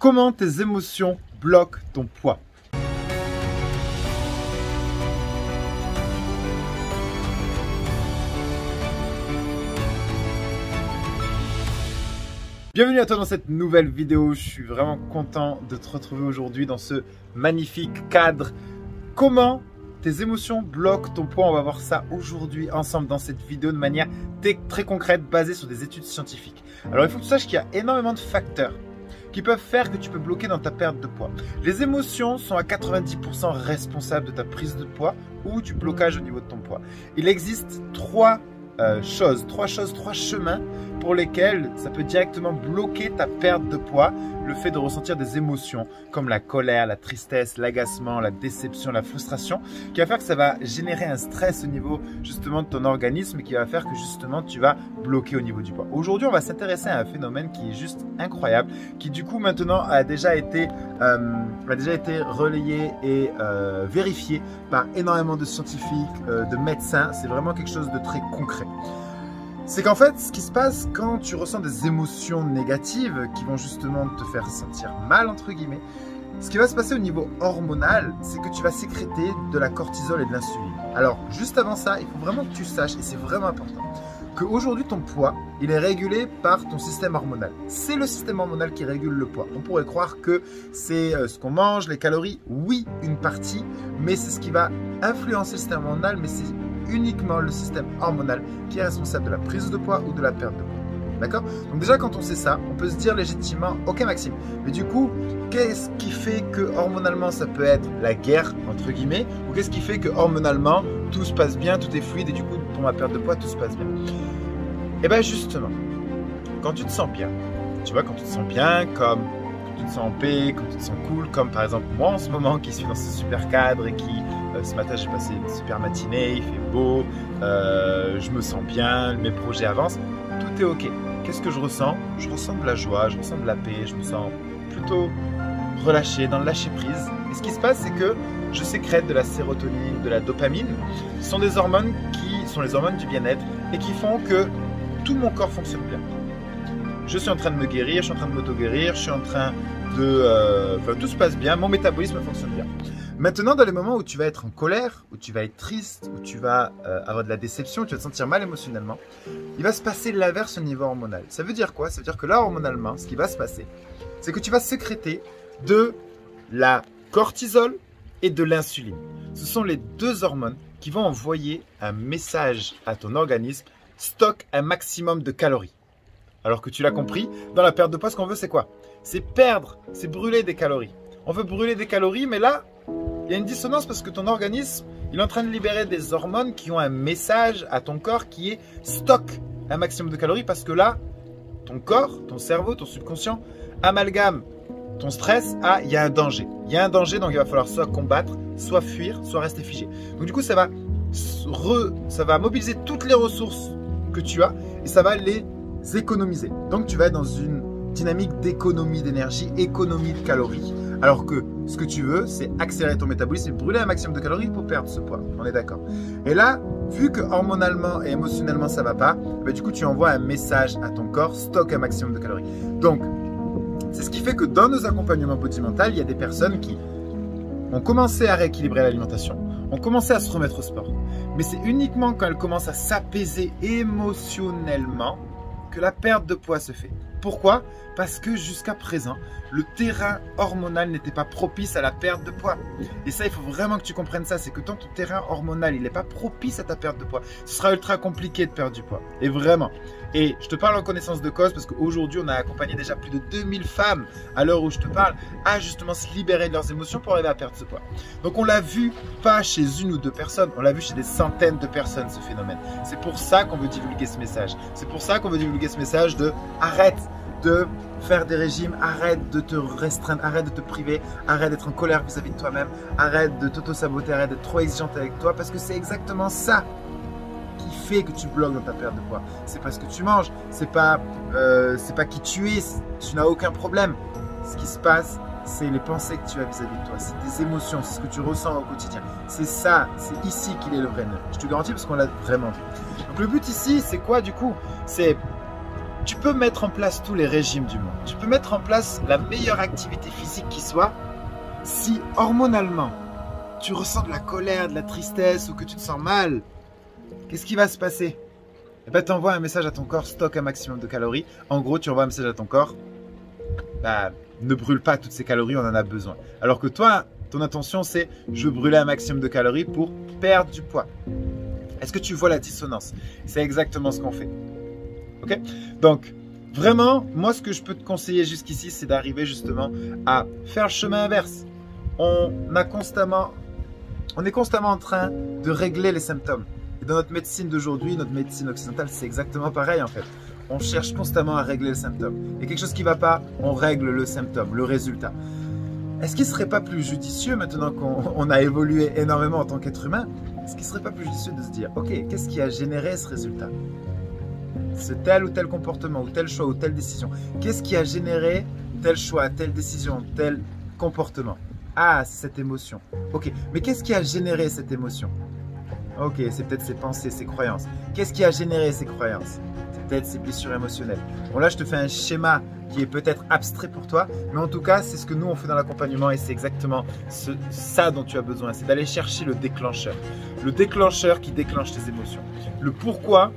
Comment tes émotions bloquent ton poids? Bienvenue à toi dans cette nouvelle vidéo. Je suis vraiment content de te retrouver aujourd'hui dans ce magnifique cadre. Comment tes émotions bloquent ton poids? On va voir ça aujourd'hui ensemble dans cette vidéo de manière très concrète, basée sur des études scientifiques. Alors il faut que tu saches qu'il y a énormément de facteurs qui peuvent faire que tu peux bloquer dans ta perte de poids. Les émotions sont à 90% responsables de ta prise de poids ou du blocage au niveau de ton poids. Il existe trois chemins pour lesquels ça peut directement bloquer ta perte de poids, le fait de ressentir des émotions comme la colère, la tristesse, l'agacement, la déception, la frustration, qui va faire que ça va générer un stress au niveau justement de ton organisme et qui va faire que justement tu vas bloquer au niveau du poids. Aujourd'hui, on va s'intéresser à un phénomène qui est juste incroyable, qui du coup maintenant a déjà été relayé et vérifié par énormément de scientifiques, de médecins. C'est vraiment quelque chose de très concret. C'est qu'en fait, ce qui se passe quand tu ressens des émotions négatives qui vont justement te faire sentir mal, entre guillemets, ce qui va se passer au niveau hormonal, c'est que tu vas sécréter de la cortisol et de l'insuline. Alors, juste avant ça, il faut vraiment que tu saches, et c'est vraiment important, qu'aujourd'hui, ton poids, il est régulé par ton système hormonal. C'est le système hormonal qui régule le poids. On pourrait croire que c'est ce qu'on mange, les calories, oui, une partie, mais c'est ce qui va influencer le système hormonal, mais c'est uniquement le système hormonal qui est responsable de la prise de poids ou de la perte de poids. D'accord? Donc déjà, quand on sait ça, on peut se dire légitimement, ok Maxime, mais du coup, qu'est-ce qui fait que hormonalement ça peut être la guerre, entre guillemets, ou qu'est-ce qui fait que hormonalement tout se passe bien, tout est fluide et du coup pour ma perte de poids tout se passe bien? Et bien justement, quand tu te sens bien, tu vois, quand tu te sens bien, comme tu te sens en paix, quand tu te sens cool, comme par exemple moi en ce moment qui suis dans ce super cadre et qui ce matin j'ai passé une super matinée, il fait beau, je me sens bien, mes projets avancent, tout est ok. Qu'est-ce que je ressens? Je ressens de la joie, je ressens de la paix, je me sens plutôt relâché, dans le lâcher prise. Et ce qui se passe, c'est que je sécrète de la sérotonine, de la dopamine. Ce sont des hormones qui sont les hormones du bien-être et qui font que tout mon corps fonctionne bien. Je suis en train de me guérir, je suis en train de m'auto-guérir, je suis en train de... tout se passe bien, mon métabolisme fonctionne bien. Maintenant, dans les moments où tu vas être en colère, où tu vas être triste, où tu vas avoir de la déception, où tu vas te sentir mal émotionnellement, il va se passer l'inverse au niveau hormonal. Ça veut dire quoi? Ça veut dire que là, hormonalement, ce qui va se passer, c'est que tu vas sécréter de la cortisol et de l'insuline. Ce sont les deux hormones qui vont envoyer un message à ton organisme, stocke un maximum de calories. Alors que tu l'as compris, dans la perte de poids, ce qu'on veut, c'est quoi? C'est perdre, c'est brûler des calories. On veut brûler des calories, mais là, il y a une dissonance parce que ton organisme, il est en train de libérer des hormones qui ont un message à ton corps qui est stocke un maximum de calories parce que là, ton corps, ton cerveau, ton subconscient amalgame ton stress à il y a un danger. Il y a un danger, donc il va falloir soit combattre, soit fuir, soit rester figé. Donc du coup, ça va mobiliser toutes les ressources que tu as et ça va les économiser. Donc tu vas être dans une dynamique d'économie d'énergie, économie de calories. Alors que ce que tu veux, c'est accélérer ton métabolisme et brûler un maximum de calories pour perdre ce poids. On est d'accord. Et là, vu que hormonalement et émotionnellement ça va pas, du coup tu envoies un message à ton corps, stocke un maximum de calories. Donc, c'est ce qui fait que dans nos accompagnements body mental, il y a des personnes qui ont commencé à rééquilibrer l'alimentation, ont commencé à se remettre au sport. Mais c'est uniquement quand elles commencent à s'apaiser émotionnellement que la perte de poids se fait. Pourquoi? Parce que jusqu'à présent, le terrain hormonal n'était pas propice à la perte de poids. Et ça, il faut vraiment que tu comprennes ça. C'est que tant ton terrain hormonal, il n'est pas propice à ta perte de poids, ce sera ultra compliqué de perdre du poids. Et vraiment. Et je te parle en connaissance de cause parce qu'aujourd'hui, on a accompagné déjà plus de 2000 femmes à l'heure où je te parle à justement se libérer de leurs émotions pour arriver à perdre ce poids. Donc, on l'a vu pas chez une ou deux personnes, on l'a vu chez des centaines de personnes, ce phénomène. C'est pour ça qu'on veut divulguer ce message. C'est pour ça qu'on veut divulguer ce message de arrête de faire des régimes, arrête de te restreindre, arrête de te priver, arrête d'être en colère vis-à-vis de toi-même, arrête de t'auto-saboter, arrête d'être trop exigeante avec toi parce que c'est exactement ça qui fait que tu bloques dans ta perte de poids. C'est pas ce que tu manges, c'est pas qui tu es, tu n'as aucun problème. Ce qui se passe, c'est les pensées que tu as vis-à-vis de toi, c'est tes émotions, c'est ce que tu ressens au quotidien. C'est ça, c'est ici qu'il est le vrai nœud. Je te garantis parce qu'on l'a vraiment vu. Donc le but ici, c'est quoi du coup? C'est tu peux mettre en place tous les régimes du monde. tu peux mettre en place la meilleure activité physique qui soit. Si hormonalement, tu ressens de la colère, de la tristesse ou que tu te sens mal, qu'est-ce qui va se passer? Eh ben, tu envoies un message à ton corps, stocke un maximum de calories. En gros, tu envoies un message à ton corps, ne brûle pas toutes ces calories, on en a besoin. Alors que toi, ton intention, c'est je veux brûler un maximum de calories pour perdre du poids. Est-ce que tu vois la dissonance? C'est exactement ce qu'on fait. Ok? Donc, vraiment, moi, ce que je peux te conseiller jusqu'ici, c'est d'arriver justement à faire le chemin inverse. On est constamment en train de régler les symptômes. Et dans notre médecine d'aujourd'hui, notre médecine occidentale, c'est exactement pareil en fait. On cherche constamment à régler le symptôme. Il y a quelque chose qui ne va pas, on règle le symptôme, le résultat. Est-ce qu'il ne serait pas plus judicieux, maintenant qu'on a évolué énormément en tant qu'être humain, est-ce qu'il ne serait pas plus judicieux de se dire, ok, qu'est-ce qui a généré ce résultat? Ce tel ou tel comportement, ou tel choix, ou telle décision. Qu'est-ce qui a généré tel choix, telle décision, tel comportement? Ah, c'est cette émotion. Ok, mais qu'est-ce qui a généré cette émotion? Ok, c'est peut-être ses pensées, ses croyances. Qu'est-ce qui a généré ces croyances? C'est peut-être ses blessures émotionnelles. Bon, là, je te fais un schéma qui est peut-être abstrait pour toi, mais en tout cas, c'est ce que nous, on fait dans l'accompagnement et c'est exactement ça dont tu as besoin. C'est d'aller chercher le déclencheur. Le déclencheur qui déclenche tes émotions. Le pourquoi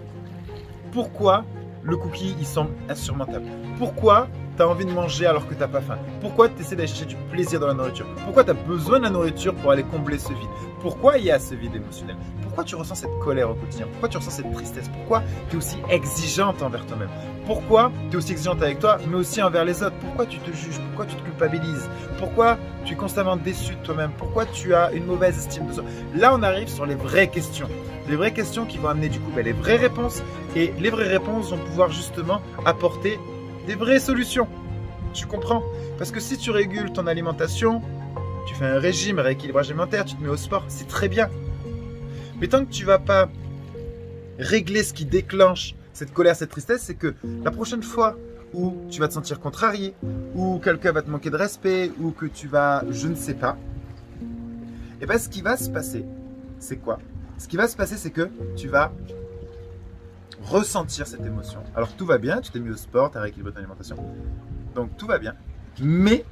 le cookie, il semble insurmontable. Pourquoi tu as envie de manger alors que tu n'as pas faim? Pourquoi tu essaies d'aller chercher du plaisir dans la nourriture? Pourquoi tu as besoin de la nourriture pour aller combler ce vide? Pourquoi il y a ce vide émotionnel? Pourquoi tu ressens cette colère au quotidien? Pourquoi tu ressens cette tristesse? Pourquoi tu es aussi exigeante envers toi-même? Pourquoi tu es aussi exigeante avec toi, mais aussi envers les autres? Pourquoi tu te juges? Pourquoi tu te culpabilises? Pourquoi tu es constamment déçu de toi-même? Pourquoi tu as une mauvaise estime de soi? Là, on arrive sur les vraies questions. Les vraies questions qui vont amener du coup les vraies réponses. Et les vraies réponses vont pouvoir justement apporter des vraies solutions. Tu comprends? Parce que si tu régules ton alimentation, tu fais un régime, un rééquilibrage alimentaire, tu te mets au sport, c'est très bien. Mais tant que tu ne vas pas régler ce qui déclenche cette colère, cette tristesse, c'est que la prochaine fois où tu vas te sentir contrarié, ou quelqu'un va te manquer de respect, ou que tu vas, je ne sais pas, et bien ce qui va se passer, c'est quoi? Ce qui va se passer, c'est que tu vas ressentir cette émotion. Alors tout va bien, tu t'es mis au sport, tu as rééquilibré ton alimentation, donc tout va bien, mais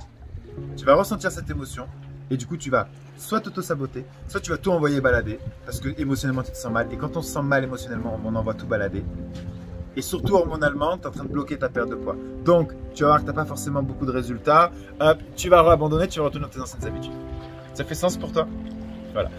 tu vas ressentir cette émotion et du coup tu vas soit t'auto-saboter, soit tu vas tout envoyer balader parce que émotionnellement tu te sens mal et quand on se sent mal émotionnellement on envoie tout balader et surtout hormonalement tu es en train de bloquer ta perte de poids. Donc tu vas voir que tu n'as pas forcément beaucoup de résultats, hop, tu vas abandonner, tu vas retourner dans tes anciennes habitudes. Ça fait sens pour toi? Voilà.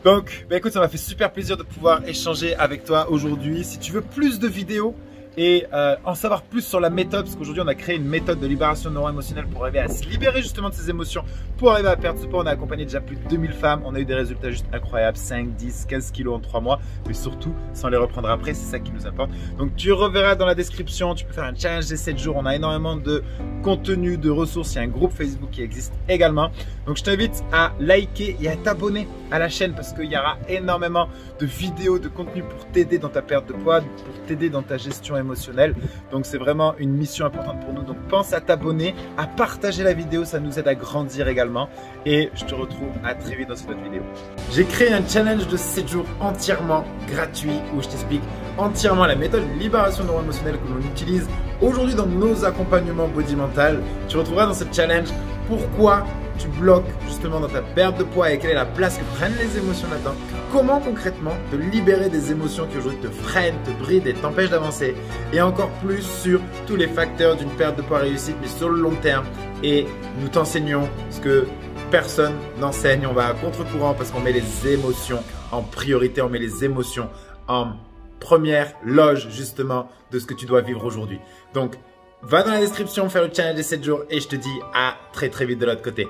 Donc, écoute, ça m'a fait super plaisir de pouvoir échanger avec toi aujourd'hui. Si tu veux plus de vidéos et en savoir plus sur la méthode, parce qu'aujourd'hui on a créé une méthode de libération neuro-émotionnelle pour arriver à se libérer justement de ses émotions, pour arriver à perdre ce poids. On a accompagné déjà plus de 2000 femmes, on a eu des résultats juste incroyables, 5, 10, 15 kilos en 3 mois, mais surtout sans les reprendre après, c'est ça qui nous importe. Donc tu reverras dans la description, tu peux faire un challenge des 7 jours, on a énormément de contenu, de ressources, il y a un groupe Facebook qui existe également. Donc je t'invite à liker et à t'abonner à la chaîne parce qu'il y aura énormément de vidéos, de contenu pour t'aider dans ta perte de poids, pour t'aider dans ta gestion émotionnelle. Donc c'est vraiment une mission importante pour nous. Donc pense à t'abonner, à partager la vidéo, ça nous aide à grandir également. Et je te retrouve à très vite dans cette autre vidéo. J'ai créé un challenge de 7 jours entièrement gratuit où je t'explique entièrement la méthode de libération neuro-émotionnelle que l'on utilise aujourd'hui dans nos accompagnements body mental. Tu retrouveras dans ce challenge pourquoi tu bloques justement dans ta perte de poids et quelle est la place que prennent les émotions là-dedans. Comment concrètement te libérer des émotions qui aujourd'hui te freinent, te brident et t'empêchent d'avancer. Et encore plus sur tous les facteurs d'une perte de poids réussite mais sur le long terme. Et nous t'enseignons ce que personne n'enseigne. On va à contre-courant parce qu'on met les émotions en priorité. On met les émotions en première loge justement de ce que tu dois vivre aujourd'hui. Donc va dans la description faire le challenge des 7 jours et je te dis à très vite de l'autre côté.